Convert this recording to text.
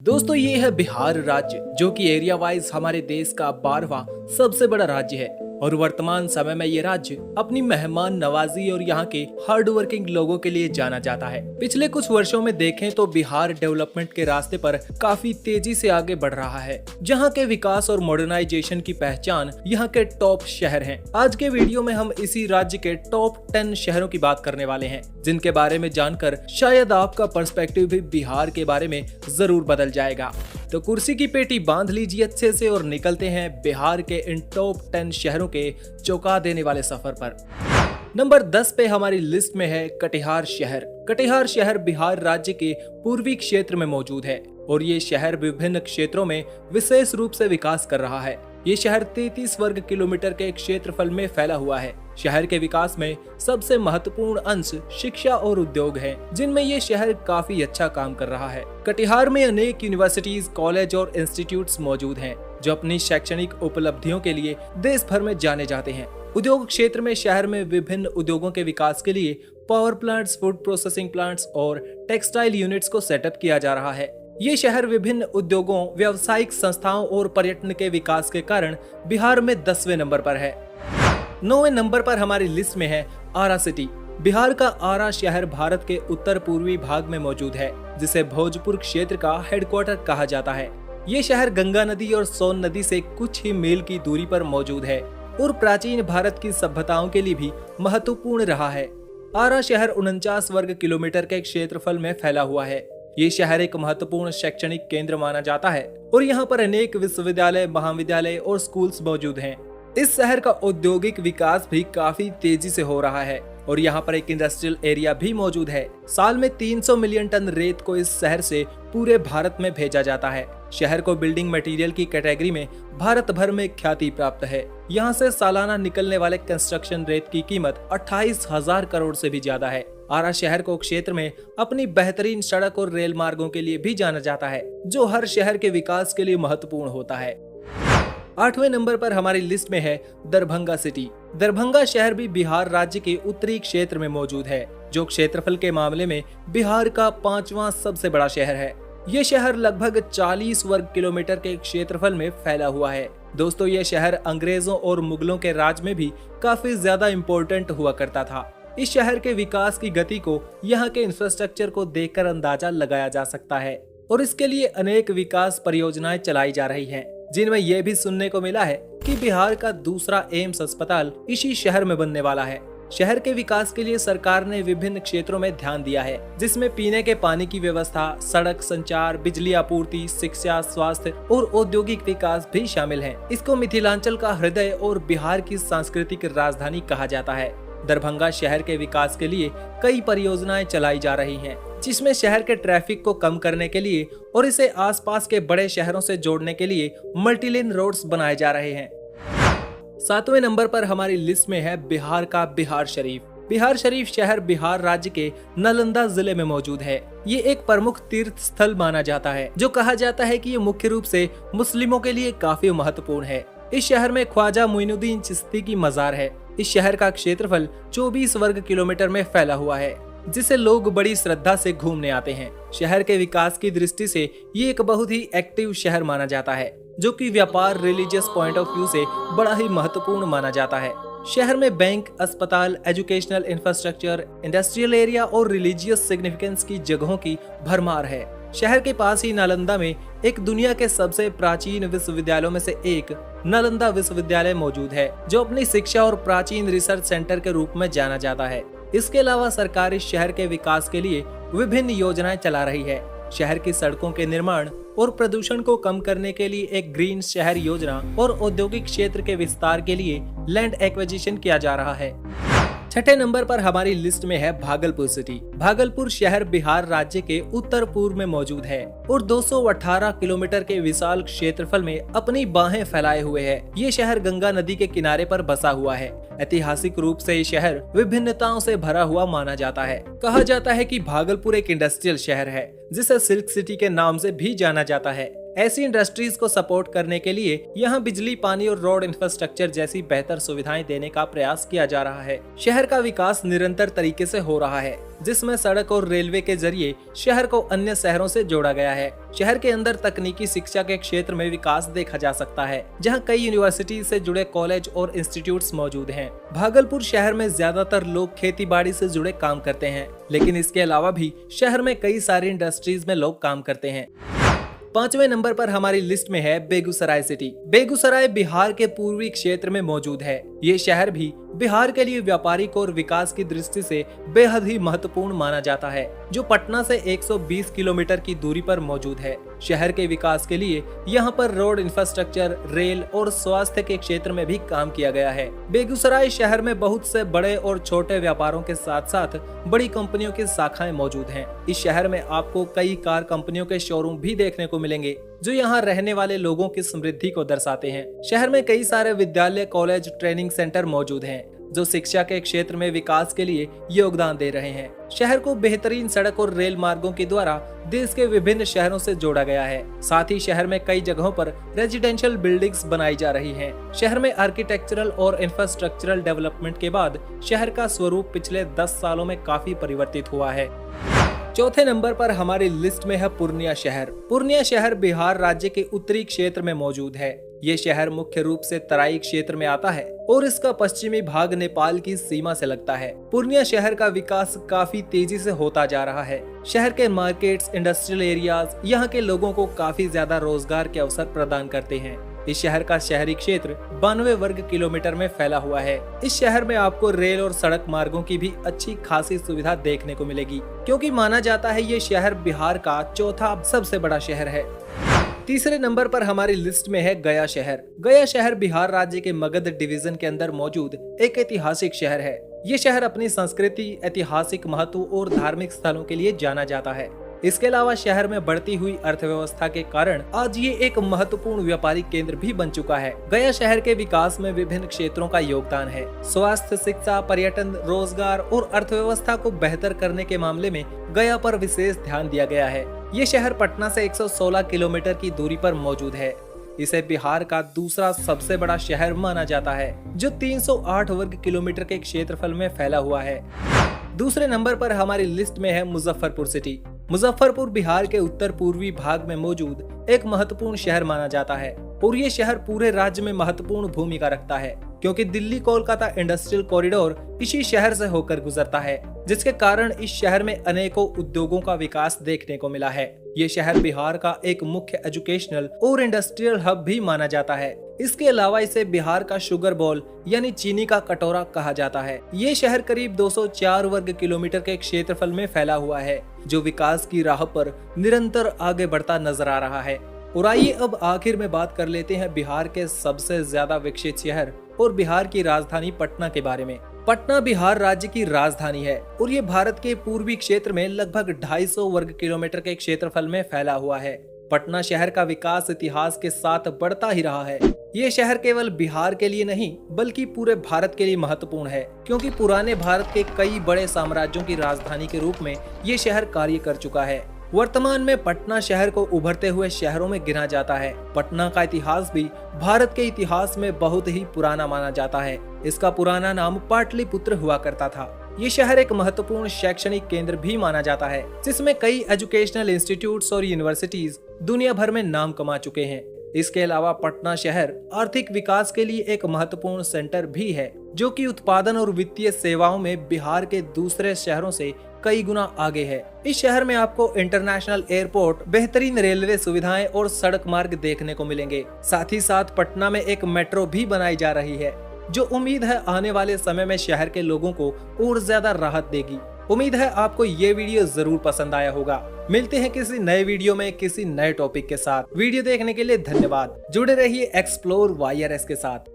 दोस्तों ये है बिहार राज्य, जो कि एरिया वाइज हमारे देश का 12वां सबसे बड़ा राज्य है और वर्तमान समय में ये राज्य अपनी मेहमान नवाजी और यहाँ के हार्ड वर्किंग लोगों के लिए जाना जाता है। पिछले कुछ वर्षों में देखें तो बिहार डेवलपमेंट के रास्ते पर काफी तेजी से आगे बढ़ रहा है, जहाँ के विकास और मॉडर्नाइजेशन की पहचान यहाँ के टॉप शहर हैं। आज के वीडियो में हम इसी राज्य के टॉप 10 शहरों की बात करने वाले हैं, जिनके बारे में जानकर शायद आपका पर्सपेक्टिव भी बिहार के बारे में जरूर बदल जाएगा। तो कुर्सी की पेटी बांध लीजिए अच्छे से और निकलते हैं बिहार के इन टॉप 10 शहरों के चौंका देने वाले सफर पर। नंबर 10 पे हमारी लिस्ट में है कटिहार शहर। कटिहार शहर बिहार राज्य के पूर्वी क्षेत्र में मौजूद है और ये शहर विभिन्न क्षेत्रों में विशेष रूप से विकास कर रहा है। ये शहर 33 वर्ग किलोमीटर के क्षेत्रफल में फैला हुआ है। शहर के विकास में सबसे महत्वपूर्ण अंश शिक्षा और उद्योग है, जिनमें ये शहर काफी अच्छा काम कर रहा है। कटिहार में अनेक यूनिवर्सिटीज, कॉलेज और इंस्टीट्यूट्स मौजूद हैं, जो अपनी शैक्षणिक उपलब्धियों के लिए देश भर में जाने जाते हैं। उद्योग क्षेत्र में शहर में विभिन्न उद्योगों के विकास के लिए power plants, food processing plants और टेक्सटाइल यूनिट्स को सेटअप किया जा रहा है। ये शहर विभिन्न उद्योगों, व्यावसायिक संस्थाओं और पर्यटन के विकास के कारण बिहार में 10वें नंबर पर है। 9वें नंबर पर हमारी लिस्ट में है आरा सिटी। बिहार का आरा शहर भारत के उत्तर पूर्वी भाग में मौजूद है, जिसे भोजपुर क्षेत्र का हेडक्वार्टर कहा जाता है। ये शहर गंगा नदी और सोन नदी से कुछ ही मील की दूरी पर मौजूद है और प्राचीन भारत की सभ्यताओं के लिए भी महत्वपूर्ण रहा है। आरा शहर 49 वर्ग किलोमीटर के क्षेत्रफल में फैला हुआ है। ये शहर एक महत्वपूर्ण शैक्षणिक केंद्र माना जाता है और यहाँ पर अनेक विश्वविद्यालय, महाविद्यालय और स्कूल्स मौजूद हैं। इस शहर का औद्योगिक विकास भी काफी तेजी से हो रहा है और यहाँ पर एक इंडस्ट्रियल एरिया भी मौजूद है। साल में 300 मिलियन टन रेत को इस शहर से पूरे भारत में भेजा जाता है। शहर को बिल्डिंग मटेरियल की कैटेगरी में भारत भर में ख्याति प्राप्त है। यहाँ से सालाना निकलने वाले कंस्ट्रक्शन रेत की कीमत 28,000 करोड़ से भी ज्यादा है। आरा शहर को क्षेत्र में अपनी बेहतरीन सड़क और रेल मार्गों के लिए भी जाना जाता है, जो हर शहर के विकास के लिए महत्वपूर्ण होता है। 8वें नंबर पर हमारी लिस्ट में है दरभंगा सिटी। दरभंगा शहर भी बिहार राज्य के उत्तरी क्षेत्र में मौजूद है, जो क्षेत्रफल के मामले में बिहार का 5वां सबसे बड़ा शहर है। ये शहर लगभग 40 वर्ग किलोमीटर के क्षेत्रफल में फैला हुआ है। दोस्तों, ये शहर अंग्रेजों और मुगलों के राज में भी काफी ज्यादा इम्पोर्टेंट हुआ करता था। इस शहर के विकास की गति को यहाँ के इंफ्रास्ट्रक्चर को देखकर अंदाजा लगाया जा सकता है और इसके लिए अनेक विकास परियोजनाएं चलाई जा रही हैं, जिनमें यह भी सुनने को मिला है कि बिहार का दूसरा एम्स अस्पताल इसी शहर में बनने वाला है। शहर के विकास के लिए सरकार ने विभिन्न क्षेत्रों में ध्यान दिया है, जिसमें पीने के पानी की व्यवस्था, सड़क संचार, बिजली आपूर्ति, शिक्षा, स्वास्थ्य और औद्योगिक विकास भी शामिल है। इसको मिथिलांचल का हृदय और बिहार की सांस्कृतिक राजधानी कहा जाता है। दरभंगा शहर के विकास के लिए कई परियोजनाएं चलाई जा रही हैं, जिसमें शहर के ट्रैफिक को कम करने के लिए और इसे आसपास के बड़े शहरों से जोड़ने के लिए मल्टीलेन रोड्स बनाए जा रहे हैं। 7वें नंबर पर हमारी लिस्ट में है बिहार का बिहार शरीफ। बिहार शरीफ शहर बिहार राज्य के नालंदा जिले में मौजूद है। ये एक प्रमुख तीर्थ स्थल माना जाता है, जो कहा जाता है कि ये मुख्य रूप से मुस्लिमों के लिए काफी महत्वपूर्ण है। इस शहर में ख्वाजा मोइनुद्दीन चिश्ती की मजार है। इस शहर का क्षेत्रफल 24 वर्ग किलोमीटर में फैला हुआ है, जिसे लोग बड़ी श्रद्धा से घूमने आते हैं। शहर के विकास की दृष्टि से ये एक बहुत ही एक्टिव शहर माना जाता है, जो कि व्यापार, रिलीजियस पॉइंट ऑफ व्यू से बड़ा ही महत्वपूर्ण माना जाता है। शहर में बैंक, अस्पताल, एजुकेशनल इंफ्रास्ट्रक्चर, इंडस्ट्रियल एरिया और रिलीजियस सिग्निफिकेंस की जगहों की भरमार है। शहर के पास ही नालंदा में एक दुनिया के सबसे प्राचीन विश्वविद्यालयों में से एक नालंदा विश्वविद्यालय मौजूद है, जो अपनी शिक्षा और प्राचीन रिसर्च सेंटर के रूप में जाना जाता है। इसके अलावा सरकार इस शहर के विकास के लिए विभिन्न योजनाएं चला रही है। शहर की सड़कों के निर्माण और प्रदूषण को कम करने के लिए एक ग्रीन शहर योजना और औद्योगिक क्षेत्र के विस्तार के लिए लैंड एक्विजिशन किया जा रहा है। 6ठे नंबर पर हमारी लिस्ट में है भागलपुर सिटी। भागलपुर शहर बिहार राज्य के उत्तर पूर्व में मौजूद है और 218 किलोमीटर के विशाल क्षेत्रफल में अपनी बाहें फैलाए हुए है। ये शहर गंगा नदी के किनारे पर बसा हुआ है। ऐतिहासिक रूप से ये शहर विभिन्नताओं से भरा हुआ माना जाता है। कहा जाता है कि भागलपुर एक इंडस्ट्रियल शहर है, जिसे सिल्क सिटी के नाम से भी जाना जाता है। ऐसी इंडस्ट्रीज को सपोर्ट करने के लिए यहाँ बिजली, पानी और रोड इंफ्रास्ट्रक्चर जैसी बेहतर सुविधाएं देने का प्रयास किया जा रहा है। शहर का विकास निरंतर तरीके से हो रहा है, जिसमें सड़क और रेलवे के जरिए शहर को अन्य शहरों से जोड़ा गया है। शहर के अंदर तकनीकी शिक्षा के क्षेत्र में विकास देखा जा सकता है, जहां कई यूनिवर्सिटी से जुड़े कॉलेज और इंस्टीट्यूट्स मौजूद हैं। भागलपुर शहर में ज्यादातर लोग खेती बाड़ी से जुड़े काम करते हैं, लेकिन इसके अलावा भी शहर में कई सारी इंडस्ट्रीज में लोग काम करते हैं। 5वें नंबर पर हमारी लिस्ट में है बेगूसराय सिटी। बेगूसराय बिहार के पूर्वी क्षेत्र में मौजूद है। ये शहर भी बिहार के लिए व्यापारिक और विकास की दृष्टि से बेहद ही महत्वपूर्ण माना जाता है, जो पटना से 120 किलोमीटर की दूरी पर मौजूद है। शहर के विकास के लिए यहाँ पर रोड इंफ्रास्ट्रक्चर, रेल और स्वास्थ्य के क्षेत्र में भी काम किया गया है। बेगूसराय शहर में बहुत से बड़े और छोटे व्यापारों के साथ साथ बड़ी कंपनियों की शाखाएं मौजूद हैं। इस शहर में आपको कई कार कंपनियों के शोरूम भी देखने को मिलेंगे, जो यहाँ रहने वाले लोगों की समृद्धि को दर्शाते हैं। शहर में कई सारे विद्यालय, कॉलेज, ट्रेनिंग सेंटर मौजूद हैं, जो शिक्षा के क्षेत्र में विकास के लिए योगदान दे रहे हैं। शहर को बेहतरीन सड़क और रेल मार्गों के द्वारा देश के विभिन्न शहरों से जोड़ा गया है। साथ ही शहर में कई जगहों पर रेजिडेंशियल बिल्डिंग्स बनाई जा रही हैं। शहर में आर्किटेक्चरल और इंफ्रास्ट्रक्चरल डेवलपमेंट के बाद शहर का स्वरूप पिछले 10 सालों में काफी परिवर्तित हुआ है। चौथे नंबर पर हमारी लिस्ट में है पूर्णिया शहर। पूर्णिया शहर बिहार राज्य के उत्तरी क्षेत्र में मौजूद है। ये शहर मुख्य रूप से तराई क्षेत्र में आता है और इसका पश्चिमी भाग नेपाल की सीमा से लगता है। पूर्णिया शहर का विकास काफी तेजी से होता जा रहा है। शहर के मार्केट्स, इंडस्ट्रियल एरियाज यहाँ के लोगों को काफी ज्यादा रोजगार के अवसर प्रदान करते हैं। इस शहर का शहरी क्षेत्र 92 वर्ग किलोमीटर में फैला हुआ है। इस शहर में आपको रेल और सड़क मार्गों की भी अच्छी खासी सुविधा देखने को मिलेगी, क्योंकि माना जाता है ये शहर बिहार का चौथा सबसे बड़ा शहर है। तीसरे नंबर पर हमारी लिस्ट में है गया शहर। गया शहर बिहार राज्य के मगध डिवीजन के अंदर मौजूद एक ऐतिहासिक शहर है। ये शहर अपनी संस्कृति, ऐतिहासिक महत्व और धार्मिक स्थलों के लिए जाना जाता है। इसके अलावा शहर में बढ़ती हुई अर्थव्यवस्था के कारण आज ये एक महत्वपूर्ण व्यापारिक केंद्र भी बन चुका है। गया शहर के विकास में विभिन्न क्षेत्रों का योगदान है। स्वास्थ्य, शिक्षा, पर्यटन, रोजगार और अर्थव्यवस्था को बेहतर करने के मामले में गया पर विशेष ध्यान दिया गया है। ये शहर पटना से 116 किलोमीटर की दूरी पर मौजूद है। इसे बिहार का दूसरा सबसे बड़ा शहर माना जाता है, जो 308 वर्ग किलोमीटर के क्षेत्रफल में फैला हुआ है। दूसरे नंबर पर हमारी लिस्ट में है मुजफ्फरपुर सिटी। मुजफ्फरपुर बिहार के उत्तर पूर्वी भाग में मौजूद एक महत्वपूर्ण शहर माना जाता है और ये शहर पूरे राज्य में महत्वपूर्ण भूमिका रखता है, क्योंकि दिल्ली कोलकाता इंडस्ट्रियल कॉरिडोर इसी शहर से होकर गुजरता है, जिसके कारण इस शहर में अनेकों उद्योगों का विकास देखने को मिला है। ये शहर बिहार का एक मुख्य एजुकेशनल और इंडस्ट्रियल हब भी माना जाता है। इसके अलावा इसे बिहार का शुगर बॉल यानी चीनी का कटोरा कहा जाता है। ये शहर करीब 204 वर्ग किलोमीटर के क्षेत्रफल में फैला हुआ है, जो विकास की राह पर निरंतर आगे बढ़ता नजर आ रहा है। और आइए अब आखिर में बात कर लेते हैं बिहार के सबसे ज्यादा विकसित शहर और बिहार की राजधानी पटना के बारे में। पटना बिहार राज्य की राजधानी है और ये भारत के पूर्वी क्षेत्र में लगभग 250 वर्ग किलोमीटर के क्षेत्रफल में फैला हुआ है। पटना शहर का विकास इतिहास के साथ बढ़ता ही रहा है। ये शहर केवल बिहार के लिए नहीं बल्कि पूरे भारत के लिए महत्वपूर्ण है, क्योंकि पुराने भारत के कई बड़े साम्राज्यों की राजधानी के रूप में ये शहर कार्य कर चुका है। वर्तमान में पटना शहर को उभरते हुए शहरों में गिना जाता है। पटना का इतिहास भी भारत के इतिहास में बहुत ही पुराना माना जाता है। इसका पुराना नाम पाटलिपुत्र हुआ करता था। ये शहर एक महत्वपूर्ण शैक्षणिक केंद्र भी माना जाता है, जिसमें कई एजुकेशनल इंस्टीट्यूट्स और यूनिवर्सिटीज दुनिया भर में नाम कमा चुके हैं। इसके अलावा पटना शहर आर्थिक विकास के लिए एक महत्वपूर्ण सेंटर भी है, जो कि उत्पादन और वित्तीय सेवाओं में बिहार के दूसरे शहरों से कई गुना आगे है। इस शहर में आपको इंटरनेशनल एयरपोर्ट, बेहतरीन रेलवे सुविधाएं और सड़क मार्ग देखने को मिलेंगे। साथ ही साथ पटना में एक मेट्रो भी बनाई जा रही है, जो उम्मीद है आने वाले समय में शहर के लोगों को और ज्यादा राहत देगी। उम्मीद है आपको ये वीडियो जरूर पसंद आया होगा। मिलते हैं किसी नए वीडियो में किसी नए टॉपिक के साथ। वीडियो देखने के लिए धन्यवाद। जुड़े रहिए एक्सप्लोर वाईआरएस के साथ।